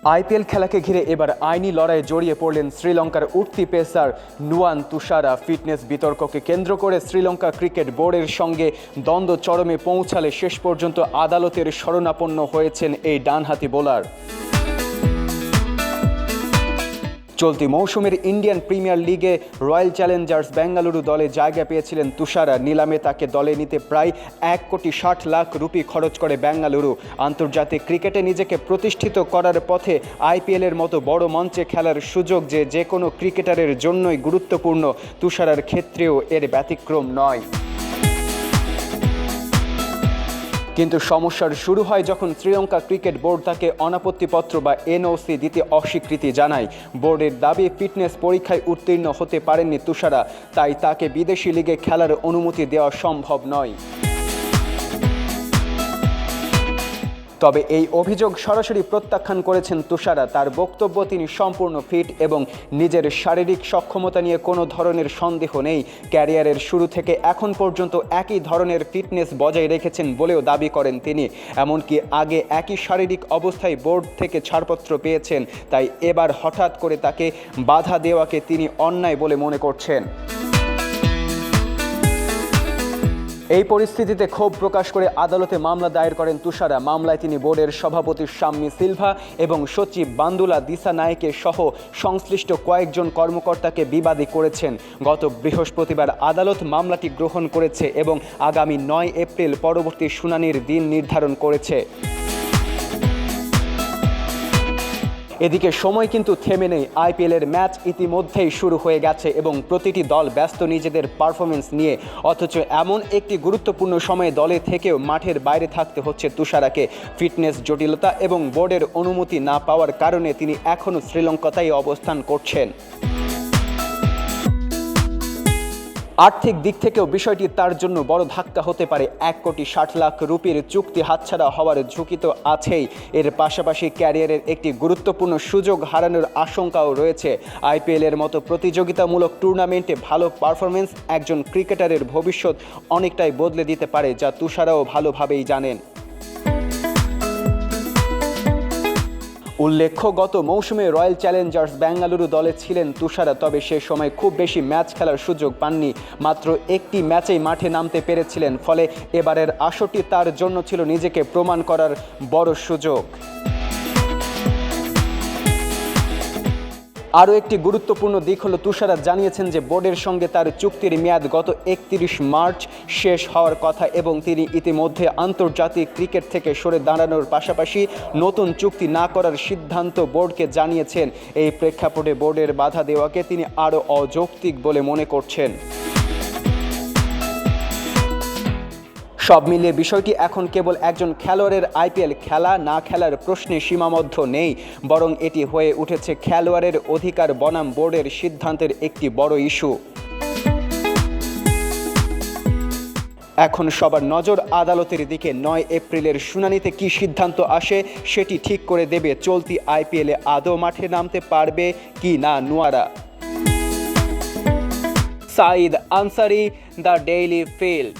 IPL খেলাকে ঘিরে এবার আইনি লড়াইয়ে জড়িয়ে পড়লেন শ্রীলঙ্কার উঠতি পেসার নুয়ান তুষারা। ফিটনেস বিতর্ককে কেন্দ্র করে শ্রীলঙ্কা ক্রিকেট বোর্ডের সঙ্গে দ্বন্দ্ব চরমে পৌঁছালে শেষ পর্যন্ত আদালতের শরণাপন্ন হয়েছেন এই ডানহাতি বোলার। চলতি মৌসুমের ইন্ডিয়ান প্রিমিয়ার লিগে রয়্যাল চ্যালেঞ্জার্স বেঙ্গালুরু দলে জায়গা পেয়েছিলেন তুষারা। নিলামে তাকে দলে নিতে প্রায় 1,60,00,000 রুপি খরচ করে বেঙ্গালুরু। আন্তর্জাতিক ক্রিকেটে নিজেকে প্রতিষ্ঠিত করার পথে আইপিএলের মতো বড় মঞ্চে খেলার সুযোগ যে কোনো ক্রিকেটারের জন্যই গুরুত্বপূর্ণ, তুষারার ক্ষেত্রেও এর ব্যতিক্রম নয়। কিন্তু সমস্যার শুরু হয় যখন শ্রীলঙ্কা ক্রিকেট বোর্ড তাকে অনাপত্তিপত্র বা এনওসি দিতে অস্বীকৃতি জানায়। বোর্ডের দাবি ফিটনেস পরীক্ষায় উত্তীর্ণ হতে পারেননি তুষারা, তাই তাকে বিদেশি লিগে খেলার অনুমতি দেওয়া সম্ভব নয়। তবে এই অভিযোগ সরাসরি প্রত্যাখ্যান করেছেন তুষারা। তার বক্তব্য, তিনি সম্পূর্ণ ফিট এবং নিজের শারীরিক সক্ষমতা নিয়ে কোনো ধরনের সন্দেহ নেই। ক্যারিয়ারের শুরু থেকে এখন পর্যন্ত একই ধরনের ফিটনেস বজায় রেখেছেন বলেও দাবি করেন তিনি। এমনকি আগে একই শারীরিক অবস্থায় বোর্ড থেকে ছাড়পত্র পেয়েছেন, তাই এবার হঠাৎ করে তাকে বাধা দেওয়াকে তিনি অন্যায় বলে মনে করছেন। এই পরিস্থিতিতে ক্ষোভ প্রকাশ করে আদালতে মামলা দায়ের করেন তুষারা। মামলায় তিনি বোর্ডের সভাপতি শাম্মী সিলভা এবং সচিব বান্দুলা দিসানায়েকে সহ সংশ্লিষ্ট কয়েকজন কর্মকর্তাকে বিবাদী করেছেন। গত বৃহস্পতিবার আদালত মামলাটি গ্রহণ করেছে এবং আগামী 9 এপ্রিল পরবর্তী শুনানির দিন নির্ধারণ করেছে। এদিকে সময় কিন্তু থেমে নেই। আইপিএলের ম্যাচ ইতিমধ্যেই শুরু হয়ে গেছে এবং প্রতিটি দল ব্যস্ত নিজেদের পারফরমেন্স নিয়ে। অথচ এমন একটি গুরুত্বপূর্ণ সময়ে দলে থেকেও মাঠের বাইরে থাকতে হচ্ছে তুষারাকে। ফিটনেস জটিলতা এবং বোর্ডের অনুমতি না পাওয়ার কারণে তিনি এখনও শ্রীলঙ্কাতেই অবস্থান করছেন। আর্থিক দিক থেকেও বিষয়টি তার জন্য বড় ধাক্কা হতে পারে। 1,60,00,000 রুপির চুক্তি হাতছাড়া হওয়ার ঝুঁকি তো আছেই। এর পাশাপাশি ক্যারিয়ারের একটি গুরুত্বপূর্ণ সুযোগ হারানোর আশঙ্কাও রয়েছে। আইপিএলের মতো প্রতিযোগিতামূলক টুর্নামেন্টে ভালো পারফরমেন্স একজন ক্রিকেটারের ভবিষ্যৎ অনেকটাই বদলে দিতে পারে, যা তুষারাও ভালোভাবেই জানেন। উল্লেখ্য, গত মৌসুমে রয়্যাল চ্যালেঞ্জার্স বেঙ্গালুরু দলে ছিলেন তুষারা, তবে সে সময় খুব বেশি ম্যাচ খেলার সুযোগ পাননি। মাত্র একটি ম্যাচেই মাঠে নামতে পেরেছিলেন। ফলে এবারের আসরটি তার জন্য ছিল নিজেকে প্রমাণ করার বড় সুযোগ। আরও একটি গুরুত্বপূর্ণ দিক হলো, তুষারা জানিয়েছেন যে বোর্ডের সঙ্গে তার চুক্তির মেয়াদ গত 31 মার্চ শেষ হওয়ার কথা এবং তিনি ইতিমধ্যে আন্তর্জাতিক ক্রিকেট থেকে সরে দাঁড়ানোর পাশাপাশি নতুন চুক্তি না করার সিদ্ধান্ত বোর্ডকে জানিয়েছেন। এই প্রেক্ষাপটে বোর্ডের বাধা দেওয়াকে তিনি আরও অযৌক্তিক বলে মনে করছেন। সব মিলিয়ে বিষয়টি এখন কেবল একজন খেলোয়াড়ের আইপিএল খেলা না খেলার প্রশ্নে সীমাবদ্ধ নেই, বরং এটি হয়ে উঠেছে খেলোয়াড়ের অধিকার বনাম বোর্ডের সিদ্ধান্তের একটি বড় ইস্যু। এখন সবার নজর আদালতের দিকে। 9 এপ্রিলের শুনানিতে কি সিদ্ধান্ত আসে সেটি ঠিক করে দেবে চলতি আইপিএলে আদৌ মাঠে নামতে পারবে কি না নুয়ারা। Saeed Ansari, the Daily field.